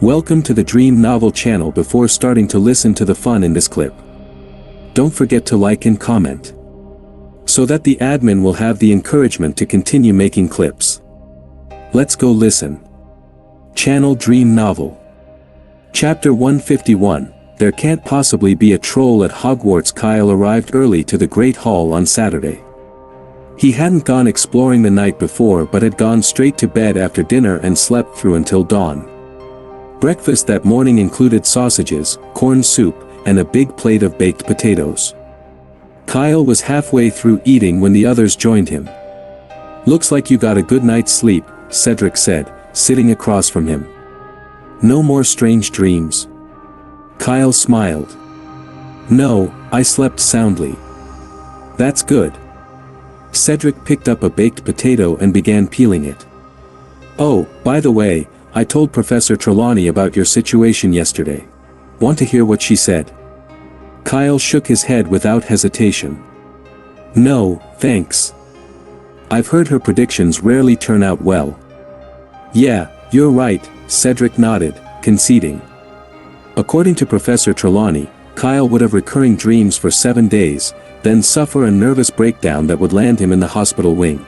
Welcome to the Dream Novel channel. Before starting to listen to the fun in this clip, don't forget to like and comment, so that the admin will have the encouragement to continue making clips. Let's go listen. Channel Dream Novel. Chapter 151, There Can't Possibly Be a Troll at Hogwarts. Kyle arrived early to the Great Hall on Saturday. He hadn't gone exploring the night before but had gone straight to bed after dinner and slept through until dawn. Breakfast that morning included sausages, corn soup, and a big plate of baked potatoes. Kyle was halfway through eating when the others joined him. "Looks like you got a good night's sleep," Cedric said, sitting across from him. "No more strange dreams?" Kyle smiled. "No, I slept soundly." "That's good." Cedric picked up a baked potato and began peeling it. "Oh, by the way, I told Professor Trelawney about your situation yesterday. Want to hear what she said?" Kyle shook his head without hesitation. "No, thanks. I've heard her predictions rarely turn out well." "Yeah, you're right," Cedric nodded, conceding. According to Professor Trelawney, Kyle would have recurring dreams for 7 days, then suffer a nervous breakdown that would land him in the hospital wing.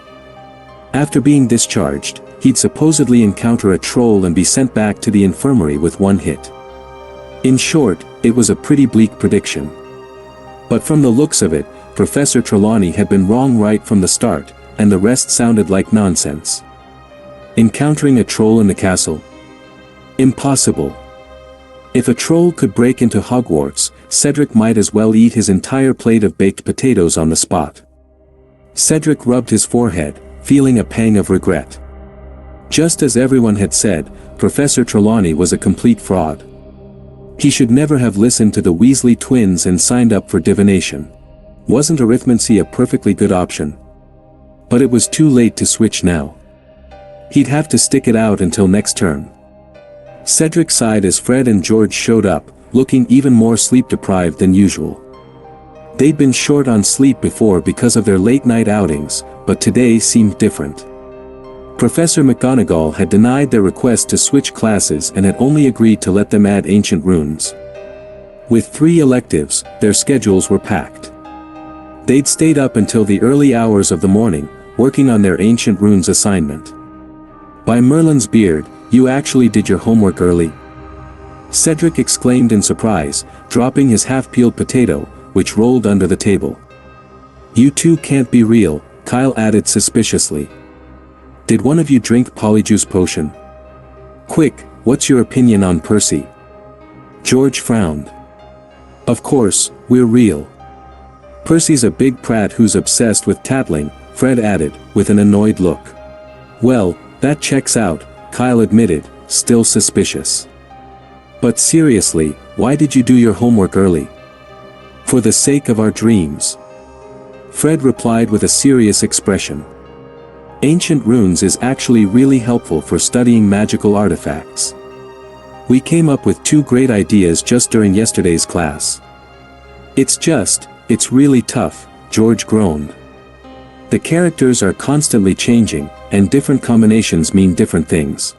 After being discharged, he'd supposedly encounter a troll and be sent back to the infirmary with one hit. In short, it was a pretty bleak prediction. But from the looks of it, Professor Trelawney had been wrong right from the start, and the rest sounded like nonsense. Encountering a troll in the castle? Impossible. If a troll could break into Hogwarts, Cedric might as well eat his entire plate of baked potatoes on the spot. Cedric rubbed his forehead, feeling a pang of regret. Just as everyone had said, Professor Trelawney was a complete fraud. He should never have listened to the Weasley twins and signed up for divination. Wasn't arithmancy a perfectly good option? But it was too late to switch now. He'd have to stick it out until next term. Cedric sighed as Fred and George showed up, looking even more sleep-deprived than usual. They'd been short on sleep before because of their late-night outings, but today seemed different. Professor McGonagall had denied their request to switch classes and had only agreed to let them add ancient runes. With 3 electives, their schedules were packed. They'd stayed up until the early hours of the morning, working on their ancient runes assignment. "By Merlin's beard, you actually did your homework early?" Cedric exclaimed in surprise, dropping his half-peeled potato, which rolled under the table. "You two can't be real," Kyle added suspiciously. "Did one of you drink Polyjuice potion? Quick, what's your opinion on Percy?" George frowned. "Of course, we're real. Percy's a big prat who's obsessed with tattling," Fred added, with an annoyed look. "Well, that checks out," Kyle admitted, still suspicious. "But seriously, why did you do your homework early?" "For the sake of our dreams," Fred replied with a serious expression. "Ancient runes is actually really helpful for studying magical artifacts. We came up with 2 great ideas just during yesterday's class." It's really tough," George groaned. "The characters are constantly changing, and different combinations mean different things.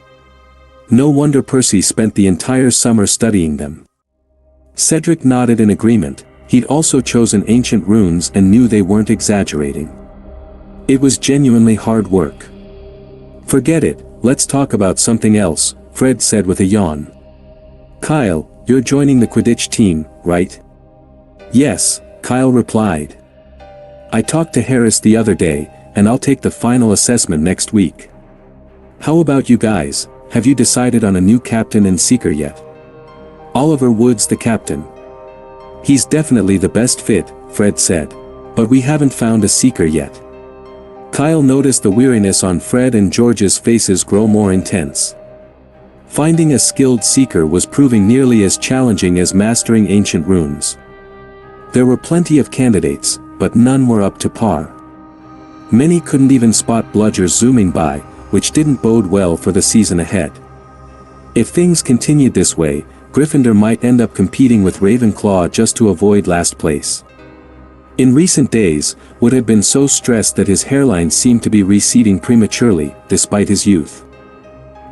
No wonder Percy spent the entire summer studying them." Cedric nodded in agreement. He'd also chosen ancient runes and knew they weren't exaggerating. It was genuinely hard work. "Forget it, let's talk about something else," Fred said with a yawn. "Kyle, you're joining the Quidditch team, right?" "Yes," Kyle replied. "I talked to Harris the other day, and I'll take the final assessment next week. How about you guys, have you decided on a new captain and seeker yet?" "Oliver Wood's the captain. He's definitely the best fit," Fred said. "But we haven't found a seeker yet." Kyle noticed the weariness on Fred and George's faces grow more intense. Finding a skilled seeker was proving nearly as challenging as mastering ancient runes. There were plenty of candidates, but none were up to par. Many couldn't even spot bludgers zooming by, which didn't bode well for the season ahead. If things continued this way, Gryffindor might end up competing with Ravenclaw just to avoid last place. In recent days, Wood had been so stressed that his hairline seemed to be receding prematurely, despite his youth.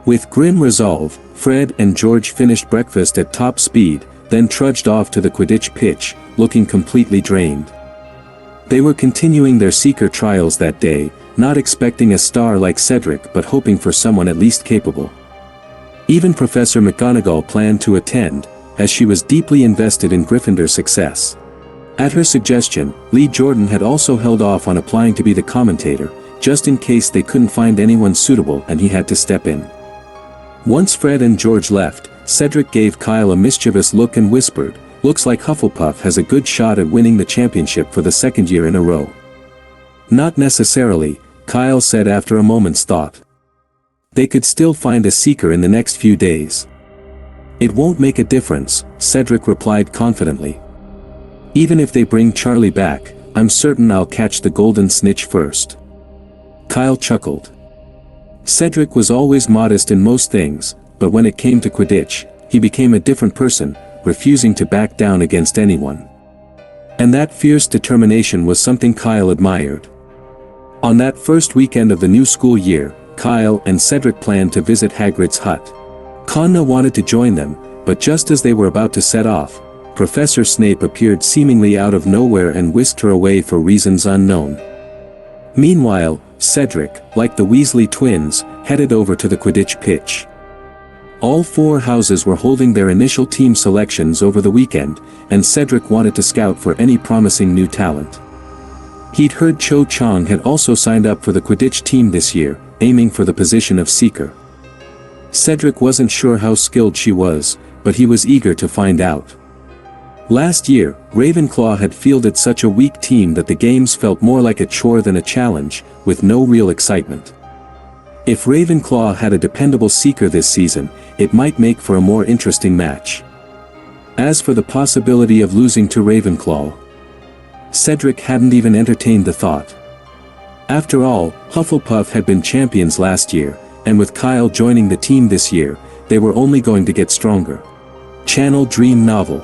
With grim resolve, Fred and George finished breakfast at top speed, then trudged off to the Quidditch pitch, looking completely drained. They were continuing their seeker trials that day, not expecting a star like Cedric but hoping for someone at least capable. Even Professor McGonagall planned to attend, as she was deeply invested in Gryffindor's success. At her suggestion, Lee Jordan had also held off on applying to be the commentator, just in case they couldn't find anyone suitable and he had to step in. Once Fred and George left, Cedric gave Kyle a mischievous look and whispered, "Looks like Hufflepuff has a good shot at winning the championship for the second year in a row." "Not necessarily," Kyle said after a moment's thought. "They could still find a seeker in the next few days." "It won't make a difference," Cedric replied confidently. "Even if they bring Charlie back, I'm certain I'll catch the golden snitch first." Kyle chuckled. Cedric was always modest in most things, but when it came to Quidditch, he became a different person, refusing to back down against anyone. And that fierce determination was something Kyle admired. On that first weekend of the new school year, Kyle and Cedric planned to visit Hagrid's hut. Conna wanted to join them, but just as they were about to set off, Professor Snape appeared seemingly out of nowhere and whisked her away for reasons unknown. Meanwhile, Cedric, like the Weasley twins, headed over to the Quidditch pitch. All four houses were holding their initial team selections over the weekend, and Cedric wanted to scout for any promising new talent. He'd heard Cho Chang had also signed up for the Quidditch team this year, aiming for the position of seeker. Cedric wasn't sure how skilled she was, but he was eager to find out. Last year, Ravenclaw had fielded such a weak team that the games felt more like a chore than a challenge, with no real excitement. If Ravenclaw had a dependable seeker this season, it might make for a more interesting match. As for the possibility of losing to Ravenclaw, Cedric hadn't even entertained the thought. After all, Hufflepuff had been champions last year, and with Kyle joining the team this year, they were only going to get stronger. Channel Dream Novel.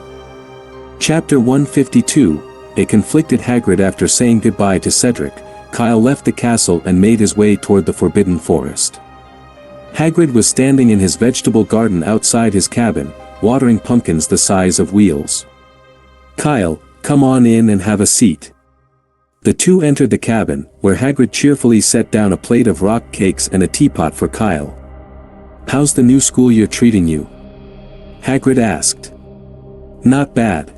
Chapter 152, A conflicted Hagrid. After saying goodbye to Cedric, Kyle left the castle and made his way toward the Forbidden Forest. Hagrid was standing in his vegetable garden outside his cabin, watering pumpkins the size of wheels. "Kyle, come on in and have a seat." The two entered the cabin, where Hagrid cheerfully set down a plate of rock cakes and a teapot for Kyle. "How's the new school year treating you?" Hagrid asked. "Not bad."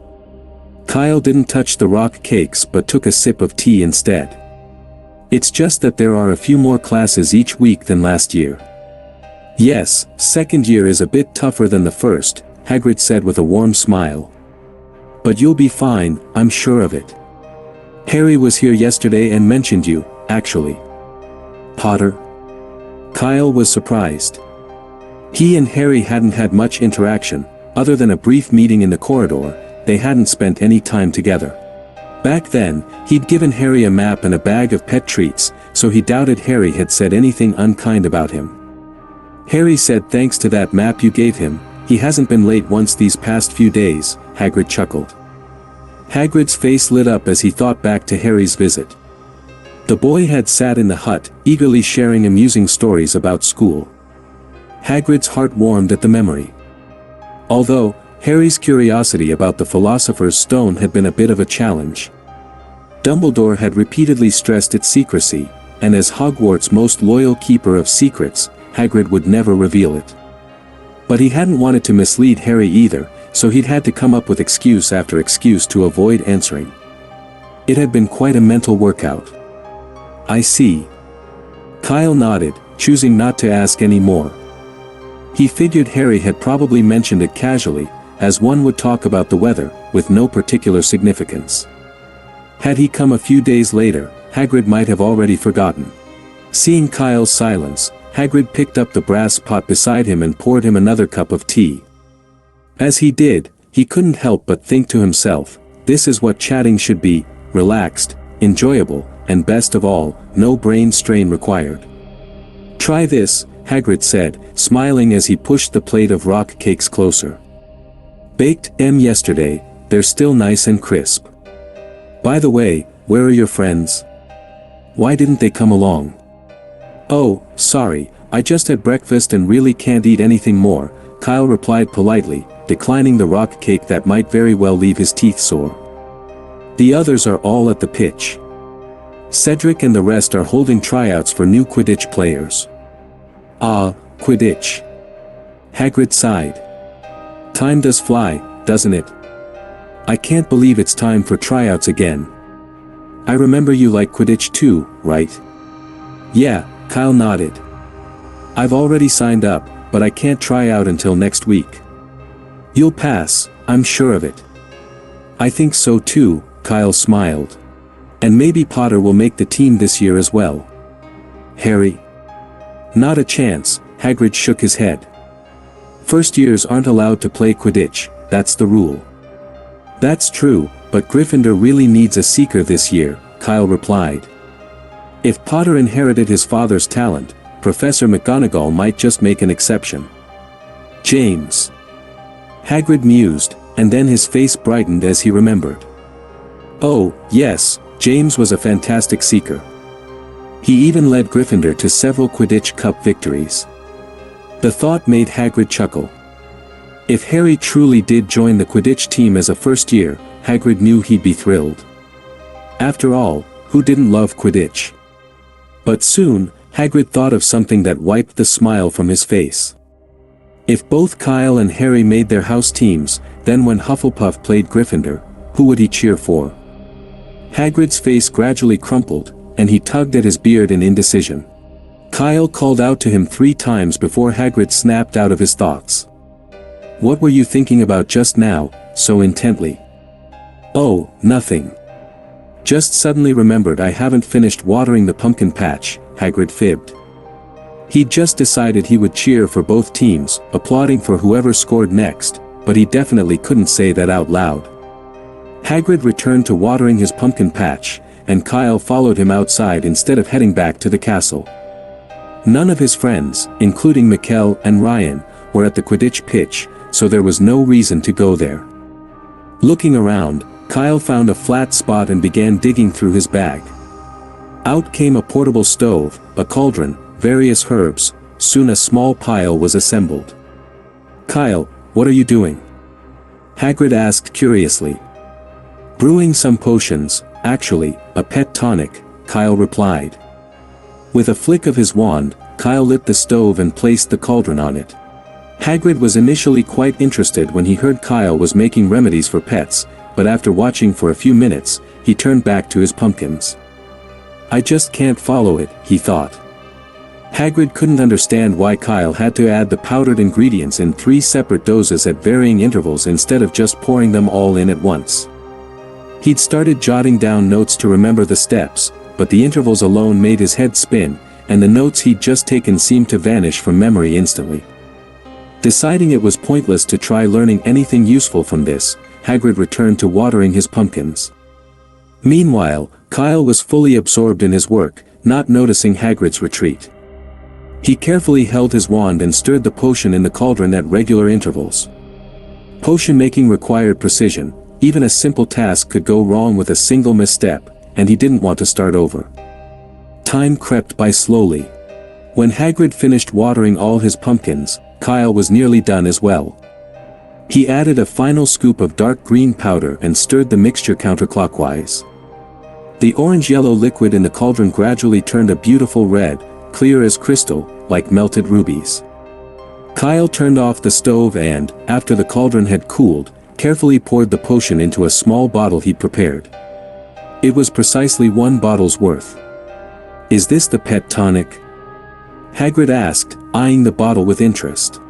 Kyle didn't touch the rock cakes but took a sip of tea instead. "It's just that there are a few more classes each week than last year." "Yes, second year is a bit tougher than the first," Hagrid said with a warm smile. "But you'll be fine, I'm sure of it. Harry was here yesterday and mentioned you, actually." "Potter?" Kyle was surprised. He and Harry hadn't had much interaction, other than a brief meeting in the corridor. They hadn't spent any time together. Back then, he'd given Harry a map and a bag of pet treats, so he doubted Harry had said anything unkind about him. "Harry said thanks to that map you gave him, he hasn't been late once these past few days," Hagrid chuckled. Hagrid's face lit up as he thought back to Harry's visit. The boy had sat in the hut, eagerly sharing amusing stories about school. Hagrid's heart warmed at the memory. Although, Harry's curiosity about the Philosopher's Stone had been a bit of a challenge. Dumbledore had repeatedly stressed its secrecy, and as Hogwarts' most loyal keeper of secrets, Hagrid would never reveal it. But he hadn't wanted to mislead Harry either, so he'd had to come up with excuse after excuse to avoid answering. It had been quite a mental workout. "I see." Kyle nodded, choosing not to ask any more. He figured Harry had probably mentioned it casually, as one would talk about the weather, with no particular significance. Had he come a few days later, Hagrid might have already forgotten. Seeing Kyle's silence, Hagrid picked up the brass pot beside him and poured him another cup of tea. As he did, he couldn't help but think to himself, this is what chatting should be, relaxed, enjoyable, and best of all, no brain strain required. "Try this," Hagrid said, smiling as he pushed the plate of rock cakes closer. "Baked yesterday, they're still nice and crisp. By the way, where are your friends? Why didn't they come along?" "Oh, sorry, I just had breakfast and really can't eat anything more," Kyle replied politely, declining the rock cake that might very well leave his teeth sore. The others are all at the pitch. Cedric and the rest are holding tryouts for new Quidditch players. Ah, Quidditch. Hagrid sighed. Time does fly, doesn't it? I can't believe it's time for tryouts again. I remember you like Quidditch too, right? Yeah, Kyle nodded. I've already signed up, but I can't try out until next week. You'll pass, I'm sure of it. I think so too, Kyle smiled. And maybe Potter will make the team this year as well. Harry? Not a chance, Hagrid shook his head. First years aren't allowed to play Quidditch, that's the rule. That's true, but Gryffindor really needs a seeker this year, Kyle replied. If Potter inherited his father's talent, Professor McGonagall might just make an exception. James. Hagrid mused, and then his face brightened as he remembered. Oh, yes, James was a fantastic seeker. He even led Gryffindor to several Quidditch Cup victories. The thought made Hagrid chuckle. If Harry truly did join the Quidditch team as a first year, Hagrid knew he'd be thrilled. After all, who didn't love Quidditch? But soon, Hagrid thought of something that wiped the smile from his face. If both Kyle and Harry made their house teams, then when Hufflepuff played Gryffindor, who would he cheer for? Hagrid's face gradually crumpled, and he tugged at his beard in indecision. Kyle called out to him 3 times before Hagrid snapped out of his thoughts. What were you thinking about just now, so intently? Oh, nothing. Just suddenly remembered I haven't finished watering the pumpkin patch, Hagrid fibbed. He'd just decided he would cheer for both teams, applauding for whoever scored next, but he definitely couldn't say that out loud. Hagrid returned to watering his pumpkin patch, and Kyle followed him outside instead of heading back to the castle. None of his friends, including Mikkel and Ryan, were at the Quidditch pitch, so there was no reason to go there. Looking around, Kyle found a flat spot and began digging through his bag. Out came a portable stove, a cauldron, various herbs. Soon a small pile was assembled. Kyle, what are you doing? Hagrid asked curiously. Brewing some potions, actually, a pet tonic, Kyle replied. With a flick of his wand, Kyle lit the stove and placed the cauldron on it. Hagrid was initially quite interested when he heard Kyle was making remedies for pets, but after watching for a few minutes, he turned back to his pumpkins. I just can't follow it, he thought. Hagrid couldn't understand why Kyle had to add the powdered ingredients in 3 separate doses at varying intervals instead of just pouring them all in at once. He'd started jotting down notes to remember the steps, but the intervals alone made his head spin, and the notes he'd just taken seemed to vanish from memory instantly. Deciding it was pointless to try learning anything useful from this, Hagrid returned to watering his pumpkins. Meanwhile, Kyle was fully absorbed in his work, not noticing Hagrid's retreat. He carefully held his wand and stirred the potion in the cauldron at regular intervals. Potion making required precision. Even a simple task could go wrong with a single misstep, and he didn't want to start over. Time crept by slowly. When Hagrid finished watering all his pumpkins, Kyle was nearly done as well. He added a final scoop of dark green powder and stirred the mixture counterclockwise. The orange-yellow liquid in the cauldron gradually turned a beautiful red, clear as crystal, like melted rubies. Kyle turned off the stove and, after the cauldron had cooled, carefully poured the potion into a small bottle he'd prepared. It was precisely 1 bottle's worth. Is this the pet tonic? Hagrid asked, eyeing the bottle with interest.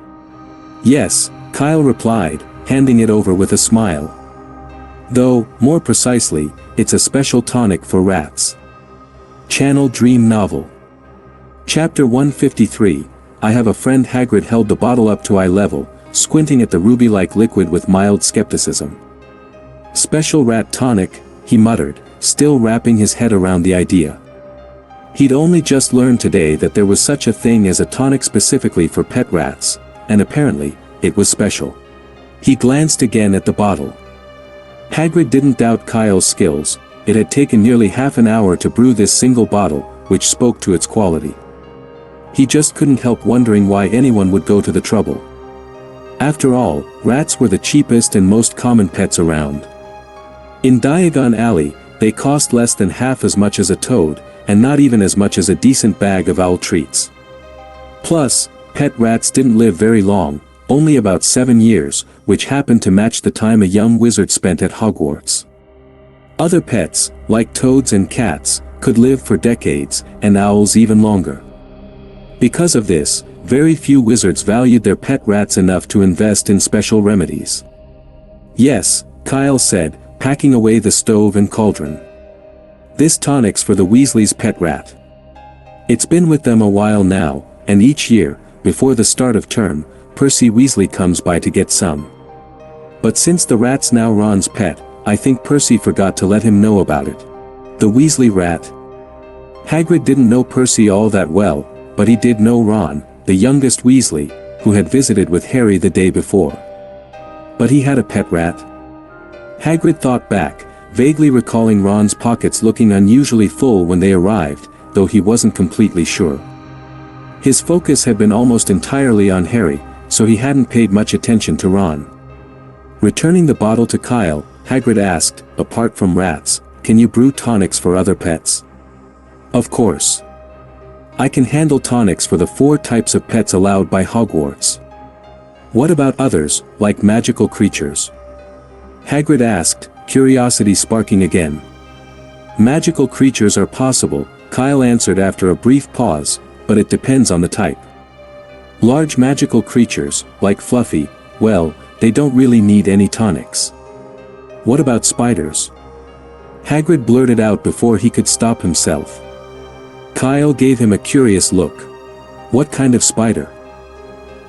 Yes, Kyle replied, handing it over with a smile. Though, more precisely, it's a special tonic for rats. Channel Dream Novel. Chapter 153, I have a friend. Hagrid held the bottle up to eye level, squinting at the ruby-like liquid with mild skepticism. Special rat tonic, he muttered, still wrapping his head around the idea. He'd only just learned today that there was such a thing as a tonic specifically for pet rats, and apparently, it was special. He glanced again at the bottle. Hagrid didn't doubt Kyle's skills. It had taken nearly half an hour to brew this single bottle, which spoke to its quality. He just couldn't help wondering why anyone would go to the trouble. After all, rats were the cheapest and most common pets around. In Diagon Alley, they cost less than half as much as a toad, and not even as much as a decent bag of owl treats. Plus, pet rats didn't live very long, only about 7 years, which happened to match the time a young wizard spent at Hogwarts. Other pets, like toads and cats, could live for decades, and owls even longer. Because of this, very few wizards valued their pet rats enough to invest in special remedies. Yes, Kyle said, packing away the stove and cauldron. This tonic's for the Weasleys' pet rat. It's been with them a while now, and each year, before the start of term, Percy Weasley comes by to get some. But since the rat's now Ron's pet, I think Percy forgot to let him know about it. The Weasley rat. Hagrid didn't know Percy all that well, but he did know Ron, the youngest Weasley, who had visited with Harry the day before. But he had a pet rat? Hagrid thought back, vaguely recalling Ron's pockets looking unusually full when they arrived, though he wasn't completely sure. His focus had been almost entirely on Harry, so he hadn't paid much attention to Ron. Returning the bottle to Kyle, Hagrid asked, apart from rats, can you brew tonics for other pets? Of course. I can handle tonics for the 4 types of pets allowed by Hogwarts. What about others, like magical creatures? Hagrid asked, curiosity sparking again. Magical creatures are possible, Kyle answered after a brief pause, but it depends on the type. Large magical creatures, like Fluffy, well, they don't really need any tonics. What about spiders? Hagrid blurted out before he could stop himself. Kyle gave him a curious look. What kind of spider?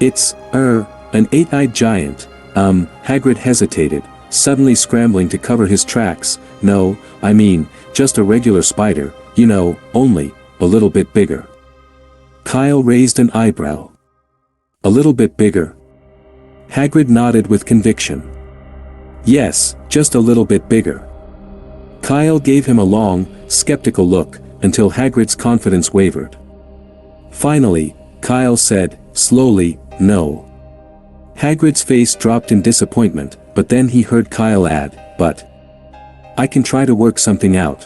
It's, an 8-eyed giant. Hagrid hesitated, suddenly scrambling to cover his tracks. No, I mean, just a regular spider, you know, only a little bit bigger. Kyle raised an eyebrow. A little bit bigger? Hagrid nodded with conviction. Yes, just a little bit bigger. Kyle gave him a long, skeptical look, until Hagrid's confidence wavered. Finally, Kyle said, slowly, no. Hagrid's face dropped in disappointment, but then he heard Kyle add, but I can try to work something out.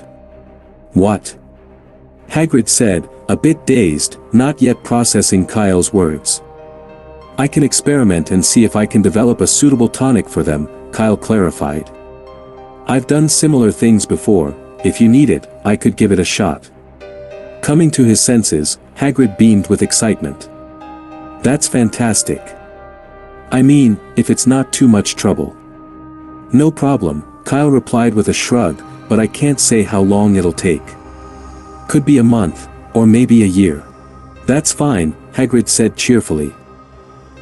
What? Hagrid said, a bit dazed, not yet processing Kyle's words. I can experiment and see if I can develop a suitable tonic for them, Kyle clarified. I've done similar things before, if you need it, I could give it a shot. Coming to his senses, Hagrid beamed with excitement. That's fantastic. I mean, if it's not too much trouble. No problem, Kyle replied with a shrug, but I can't say how long it'll take. Could be a month, or maybe a year. That's fine, Hagrid said cheerfully.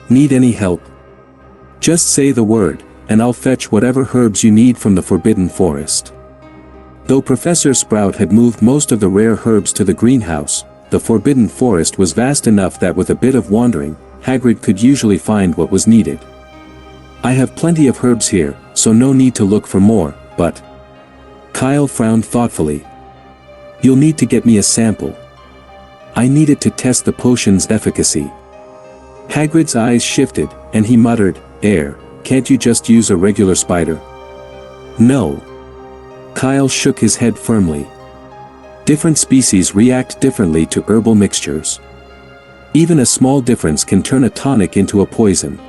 Need any help? Just say the word, and I'll fetch whatever herbs you need from the Forbidden Forest. Though Professor Sprout had moved most of the rare herbs to the greenhouse, the Forbidden Forest was vast enough that with a bit of wandering, Hagrid could usually find what was needed. I have plenty of herbs here, so no need to look for more, but... Kyle frowned thoughtfully. You'll need to get me a sample. I need it to test the potion's efficacy. Hagrid's eyes shifted, and he muttered, can't you just use a regular spider? No. Kyle shook his head firmly. Different species react differently to herbal mixtures. Even a small difference can turn a tonic into a poison.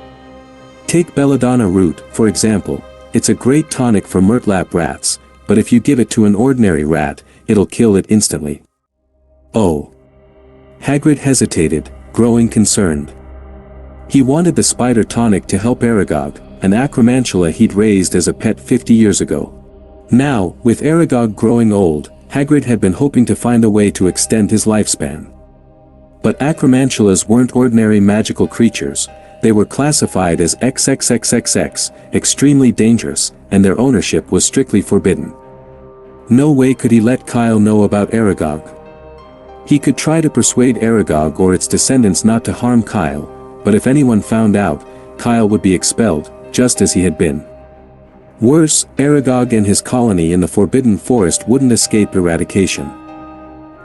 Take belladonna root, for example. It's a great tonic for murtlap rats, but if you give it to an ordinary rat, it'll kill it instantly. Oh. Hagrid hesitated, growing concerned. He wanted the spider tonic to help Aragog, an acromantula he'd raised as a pet 50 years ago. Now, with Aragog growing old, Hagrid had been hoping to find a way to extend his lifespan. But acromantulas weren't ordinary magical creatures, they were classified as XXXXX, extremely dangerous, and their ownership was strictly forbidden. No way could he let Kyle know about Aragog. He could try to persuade Aragog or its descendants not to harm Kyle, but if anyone found out, Kyle would be expelled, just as he had been. Worse, Aragog and his colony in the Forbidden Forest wouldn't escape eradication.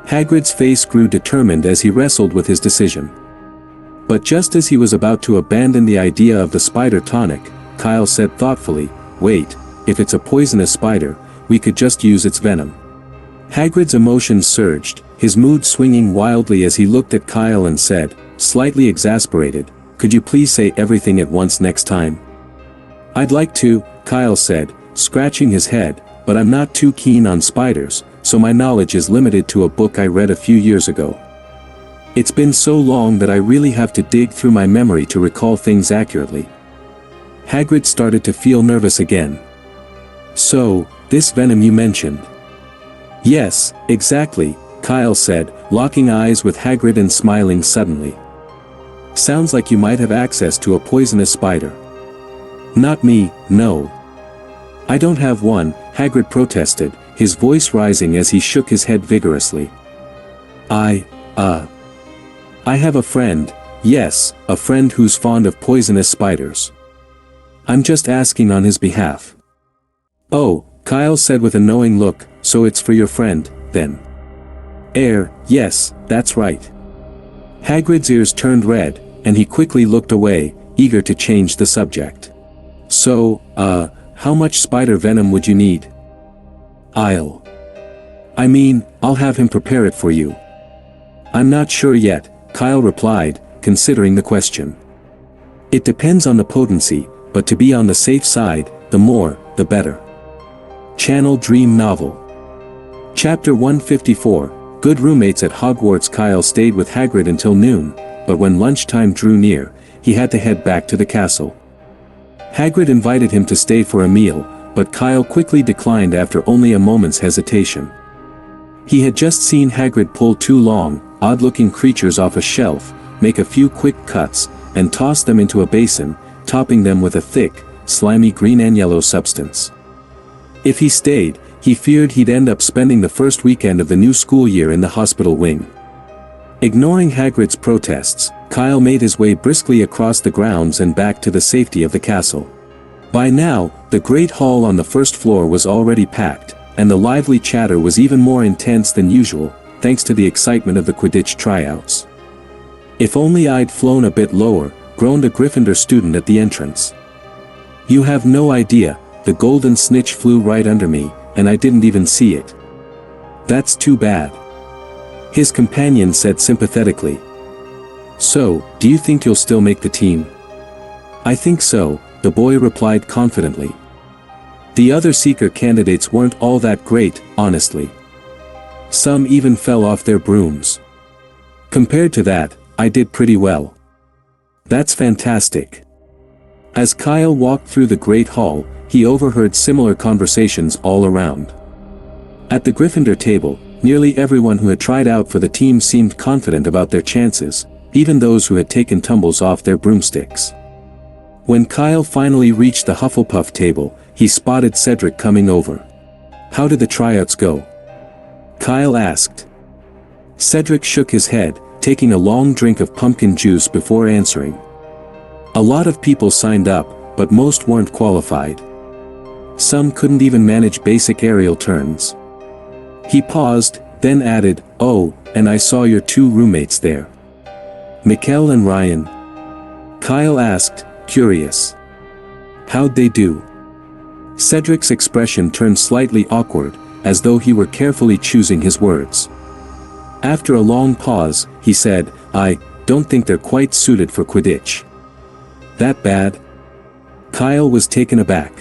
Hagrid's face grew determined as he wrestled with his decision. But just as he was about to abandon the idea of the spider tonic, Kyle said thoughtfully, "Wait, if it's a poisonous spider, we could just use its venom." Hagrid's emotions surged, his mood swinging wildly as he looked at Kyle and said, slightly exasperated, "Could you please say everything at once next time?" "I'd like to," Kyle said, scratching his head, "but I'm not too keen on spiders, so my knowledge is limited to a book I read a few years ago. It's been so long that I really have to dig through my memory to recall things accurately." Hagrid started to feel nervous again. "So, this venom you mentioned?" "Yes, exactly," Kyle said, locking eyes with Hagrid and smiling suddenly. "Sounds like you might have access to a poisonous spider." "Not me, no. I don't have one," Hagrid protested, his voice rising as he shook his head vigorously. I have a friend, yes, a friend who's fond of poisonous spiders. I'm just asking on his behalf." "Oh," Kyle said with a knowing look, "so it's for your friend, then?" Yes, that's right." Hagrid's ears turned red, and he quickly looked away, eager to change the subject. "So, how much spider venom would you need?" I'll have him prepare it for you." "I'm not sure yet," Kyle replied, considering the question. "It depends on the potency, but to be on the safe side, the more, the better." Channel Dream Novel. Chapter 154, Good Roommates at Hogwarts. Kyle stayed with Hagrid until noon, but when lunchtime drew near, he had to head back to the castle. Hagrid invited him to stay for a meal, but Kyle quickly declined after only a moment's hesitation. He had just seen Hagrid pull two long, odd-looking creatures off a shelf, make a few quick cuts, and toss them into a basin, topping them with a thick, slimy green and yellow substance. If he stayed, he feared he'd end up spending the first weekend of the new school year in the hospital wing. Ignoring Hagrid's protests, Kyle made his way briskly across the grounds and back to the safety of the castle. By now, the great hall on the first floor was already packed, and the lively chatter was even more intense than usual, thanks to the excitement of the Quidditch tryouts. "If only I'd flown a bit lower," groaned a Gryffindor student at the entrance. "You have no idea, the golden snitch flew right under me, and I didn't even see it." "That's too bad," his companion said sympathetically. "So, do you think you'll still make the team?" "I think so," the boy replied confidently. "The other seeker candidates weren't all that great, honestly. Some even fell off their brooms. Compared to that, I did pretty well." "That's fantastic." As Kyle walked through the Great Hall, he overheard similar conversations all around. At the Gryffindor table, nearly everyone who had tried out for the team seemed confident about their chances, even those who had taken tumbles off their broomsticks. When Kyle finally reached the Hufflepuff table, he spotted Cedric coming over. "How did the tryouts go?" Kyle asked. Cedric shook his head, taking a long drink of pumpkin juice before answering. "A lot of people signed up, but most weren't qualified. Some couldn't even manage basic aerial turns." He paused, then added, "Oh, and I saw your two roommates there. Mikkel and Ryan." Kyle asked, curious. "How'd they do?" Cedric's expression turned slightly awkward, as though he were carefully choosing his words. After a long pause, he said, "I don't think they're quite suited for Quidditch." "That bad?" Kyle was taken aback.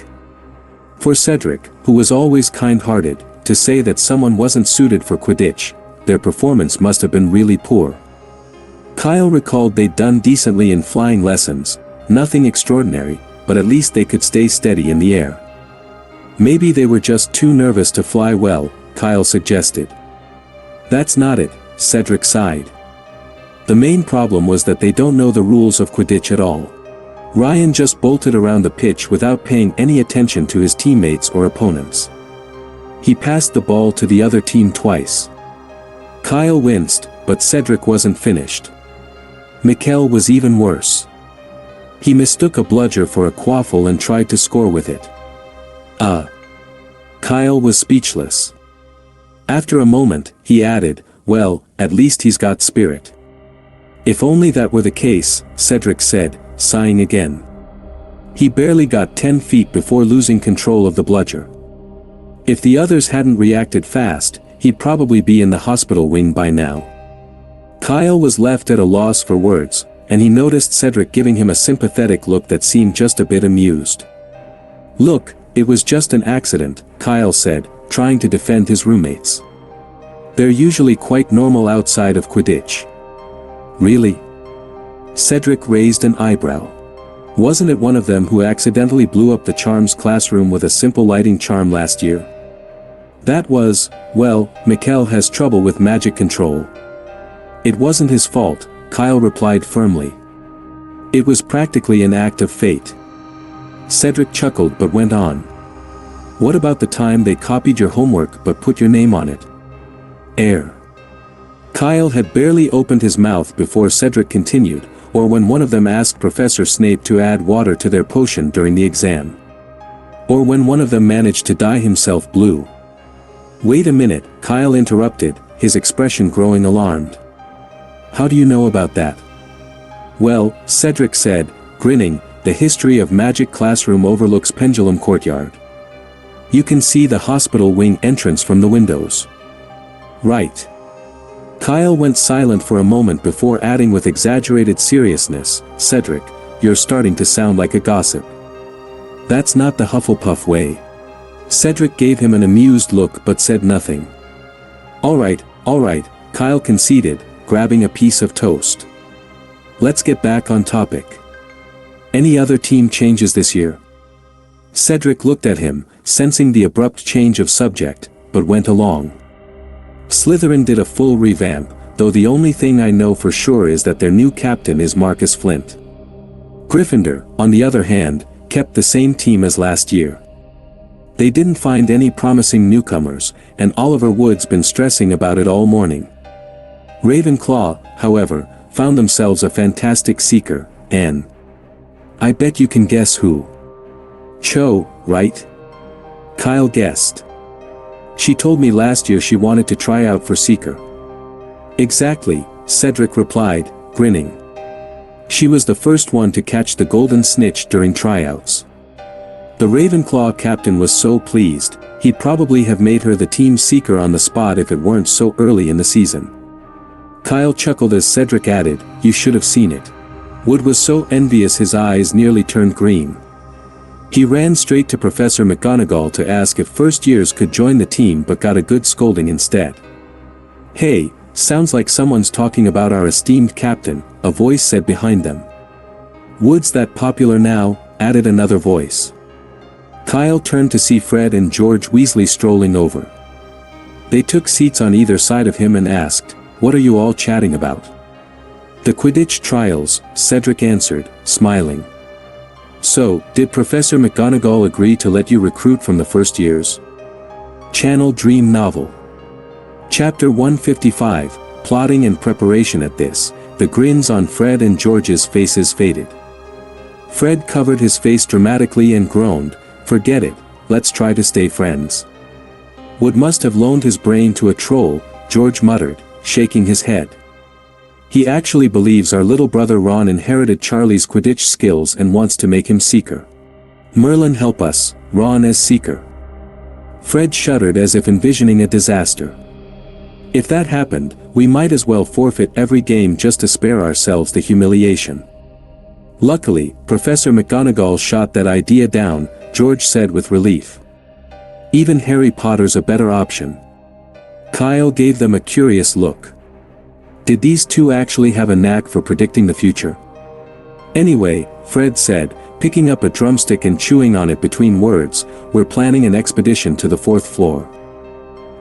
For Cedric, who was always kind-hearted, to say that someone wasn't suited for Quidditch, their performance must have been really poor. Kyle recalled they'd done decently in flying lessons, nothing extraordinary, but at least they could stay steady in the air. "Maybe they were just too nervous to fly well," Kyle suggested. "That's not it," Cedric sighed. "The main problem was that they don't know the rules of Quidditch at all. Ryan just bolted around the pitch without paying any attention to his teammates or opponents. He passed the ball to the other team twice." Kyle winced, but Cedric wasn't finished. Mikkel was even worse. He mistook a bludger for a quaffle and tried to score with it. Kyle was speechless. After a moment, he added, "Well, at least he's got spirit." If only that were the case, Cedric said, sighing again. He barely got 10 feet before losing control of the bludger. If the others hadn't reacted fast, he'd probably be in the hospital wing by now. Kyle was left at a loss for words, and he noticed Cedric giving him a sympathetic look that seemed just a bit amused. "Look, it was just an accident," Kyle said, trying to defend his roommates. "They're usually quite normal outside of Quidditch." "Really?" Cedric raised an eyebrow. "Wasn't it one of them who accidentally blew up the charms classroom with a simple lighting charm last year?" "That was, well, Mikkel has trouble with magic control." "It wasn't his fault," Kyle replied firmly. "It was practically an act of fate." Cedric chuckled but went on. "What about the time they copied your homework but put your name on it?" "Air." Kyle had barely opened his mouth before Cedric continued, "Or when one of them asked Professor Snape to add water to their potion during the exam. Or when one of them managed to dye himself blue." "Wait a minute," Kyle interrupted, his expression growing alarmed. "How do you know about that?" "Well," Cedric said, grinning, "the history of magic classroom overlooks Pendulum Courtyard. You can see the hospital wing entrance from the windows." "Right." Kyle went silent for a moment before adding with exaggerated seriousness, "Cedric, you're starting to sound like a gossip." "That's not the Hufflepuff way." Cedric gave him an amused look but said nothing. All right, Kyle conceded, grabbing a piece of toast. "Let's get back on topic. Any other team changes this year?" Cedric looked at him, sensing the abrupt change of subject, but went along. "Slytherin did a full revamp, though the only thing I know for sure is that their new captain is Marcus Flint. Gryffindor, on the other hand, kept the same team as last year. They didn't find any promising newcomers, and Oliver Wood's been stressing about it all morning. Ravenclaw, however, found themselves a fantastic seeker, and I bet you can guess who." "Cho, right?" Kyle guessed. "She told me last year she wanted to try out for Seeker." "Exactly," Cedric replied, grinning. "She was the first one to catch the golden snitch during tryouts. The Ravenclaw captain was so pleased, he'd probably have made her the team Seeker on the spot if it weren't so early in the season." Kyle chuckled as Cedric added, "You should have seen it. Wood was so envious his eyes nearly turned green. He ran straight to Professor McGonagall to ask if first-years could join the team but got a good scolding instead." "Hey, sounds like someone's talking about our esteemed captain," a voice said behind them. "Wood's that popular now," added another voice. Kyle turned to see Fred and George Weasley strolling over. They took seats on either side of him and asked, "What are you all chatting about?" "The Quidditch trials," Cedric answered, smiling. "So, did Professor McGonagall agree to let you recruit from the first years?" Channel Dream Novel. Chapter 155, Plotting and Preparation. At this, the grins on Fred and George's faces faded. Fred covered his face dramatically and groaned, "Forget it, let's try to stay friends." "Wood must have loaned his brain to a troll," George muttered, shaking his head. "He actually believes our little brother Ron inherited Charlie's Quidditch skills and wants to make him Seeker. Merlin help us, Ron as Seeker." Fred shuddered as if envisioning a disaster. "If that happened, we might as well forfeit every game just to spare ourselves the humiliation." "Luckily, Professor McGonagall shot that idea down," George said with relief. "Even Harry Potter's a better option." Kyle gave them a curious look. Did these two actually have a knack for predicting the future? "Anyway," Fred said, picking up a drumstick and chewing on it between words, "we're planning an expedition to the 4th floor.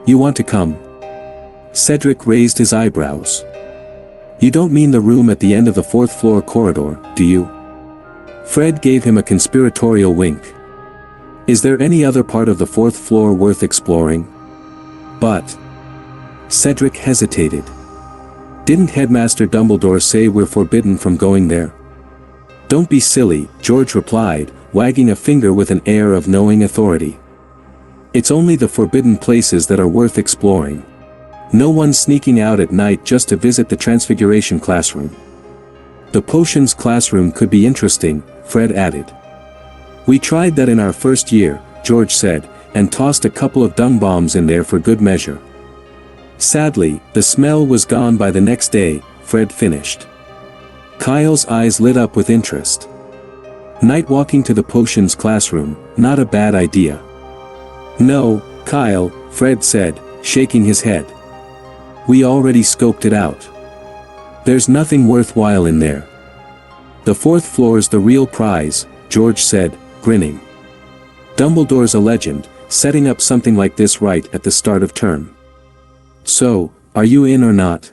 You want to come?" Cedric raised his eyebrows. "You don't mean the room at the end of the 4th floor corridor, do you?" Fred gave him a conspiratorial wink. "Is there any other part of the 4th floor worth exploring?" "But..." Cedric hesitated. "Didn't Headmaster Dumbledore say we're forbidden from going there?" "Don't be silly," George replied, wagging a finger with an air of knowing authority. "It's only the forbidden places that are worth exploring. No one's sneaking out at night just to visit the Transfiguration classroom." The potions classroom could be interesting, Fred added. We tried that in our first year, George said, and tossed a couple of dung bombs in there for good measure. Sadly, the smell was gone by the next day, Fred finished. Kyle's eyes lit up with interest. Night walking to the potions classroom, not a bad idea. No, Kyle, Fred said, shaking his head. We already scoped it out. There's nothing worthwhile in there. The fourth floor's the real prize, George said, grinning. Dumbledore's a legend, setting up something like this right at the start of term. So, are you in or not?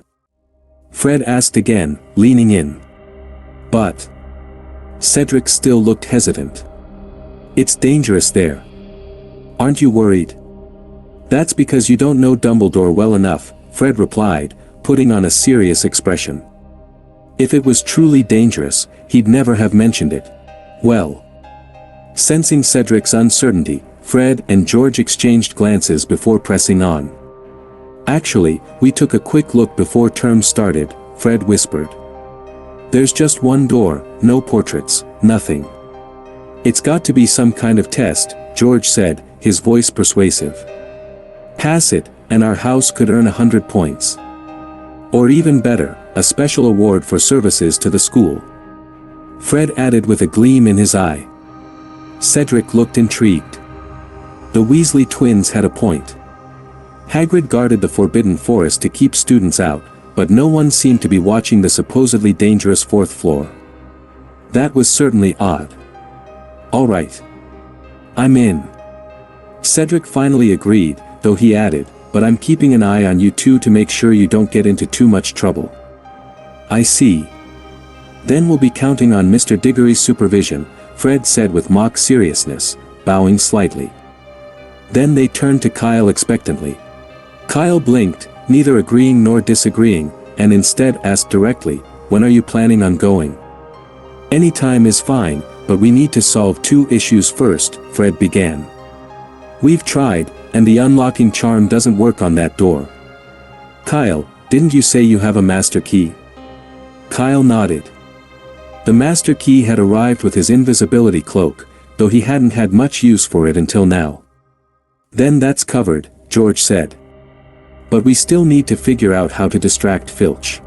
Fred asked again, leaning in. But Cedric still looked hesitant. It's dangerous there. Aren't you worried? That's because you don't know Dumbledore well enough, Fred replied, putting on a serious expression. If it was truly dangerous, he'd never have mentioned it. Well. Sensing Cedric's uncertainty, Fred and George exchanged glances before pressing on. Actually, we took a quick look before term started, Fred whispered. There's just one door, no portraits, nothing. It's got to be some kind of test, George said, his voice persuasive. Pass it, and our house could earn 100 points. Or even better, a special award for services to the school. Fred added with a gleam in his eye. Cedric looked intrigued. The Weasley twins had a point. Hagrid guarded the Forbidden Forest to keep students out, but no one seemed to be watching the supposedly dangerous fourth floor. That was certainly odd. All right. I'm in. Cedric finally agreed, though he added, but I'm keeping an eye on you two to make sure you don't get into too much trouble. I see. Then we'll be counting on Mr. Diggory's supervision, Fred said with mock seriousness, bowing slightly. Then they turned to Kyle expectantly. Kyle blinked, neither agreeing nor disagreeing, and instead asked directly, when are you planning on going? Any time is fine, but we need to solve two issues first, Fred began. We've tried, and the unlocking charm doesn't work on that door. Kyle, didn't you say you have a master key? Kyle nodded. The master key had arrived with his invisibility cloak, though he hadn't had much use for it until now. Then that's covered, George said. But we still need to figure out how to distract Filch.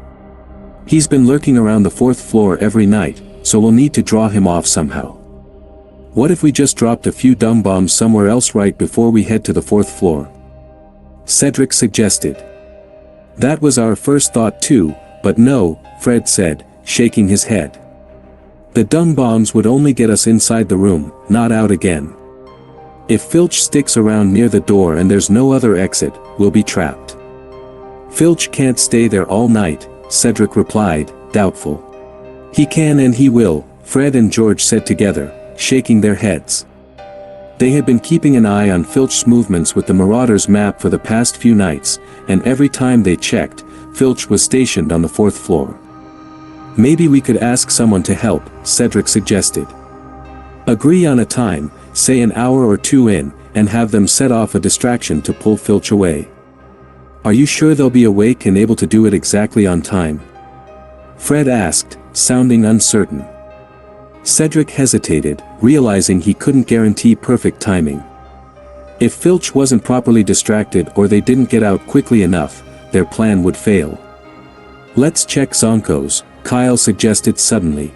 He's been lurking around the fourth floor every night, so we'll need to draw him off somehow. What if we just dropped a few dung bombs somewhere else right before we head to the fourth floor? Cedric suggested. That was our first thought too, but no, Fred said, shaking his head. The dung bombs would only get us inside the room, not out again. If Filch sticks around near the door and there's no other exit, we'll be trapped. Filch can't stay there all night, Cedric replied, doubtful. He can and he will, Fred and George said together, shaking their heads. They had been keeping an eye on Filch's movements with the Marauders map for the past few nights, and every time they checked, Filch was stationed on the fourth floor. Maybe we could ask someone to help, Cedric suggested. Agree on a time, say an hour or two in, and have them set off a distraction to pull Filch away. Are you sure they'll be awake and able to do it exactly on time? Fred asked, sounding uncertain. Cedric hesitated, realizing he couldn't guarantee perfect timing. If Filch wasn't properly distracted or they didn't get out quickly enough, their plan would fail. Let's check Zonko's, Kyle suggested suddenly.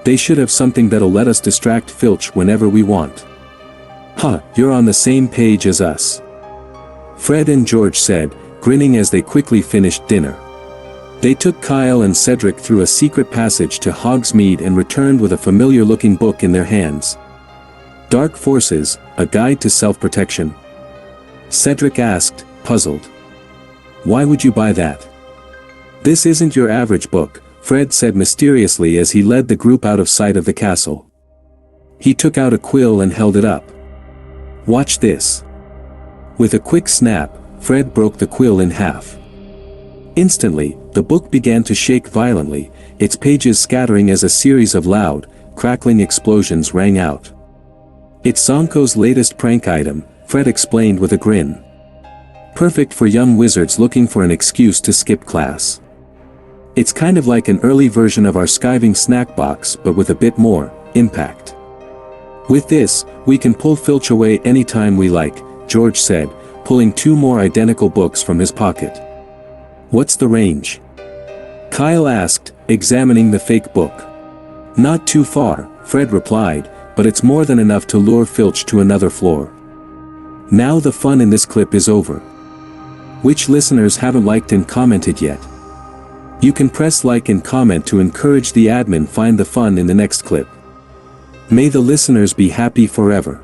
They should have something that'll let us distract Filch whenever we want. Huh, you're on the same page as us. Fred and George said, grinning as they quickly finished dinner. They took Kyle and Cedric through a secret passage to Hogsmeade and returned with a familiar-looking book in their hands. Dark Forces, A Guide to Self-Protection? Cedric asked, puzzled. Why would you buy that? This isn't your average book, Fred said mysteriously as he led the group out of sight of the castle. He took out a quill and held it up. Watch this. With a quick snap, Fred broke the quill in half. Instantly, the book began to shake violently, its pages scattering as a series of loud, crackling explosions rang out. It's Zonko's latest prank item, Fred explained with a grin. Perfect for young wizards looking for an excuse to skip class. It's kind of like an early version of our skiving snack box but with a bit more impact. With this, we can pull Filch away anytime we like, George said, pulling 2 more identical books from his pocket. What's the range? Kyle asked, examining the fake book. Not too far, Fred replied, but it's more than enough to lure Filch to another floor. Now the fun in this clip is over. Which listeners haven't liked and commented yet? You can press like and comment to encourage the admin find the fun in the next clip. May the listeners be happy forever.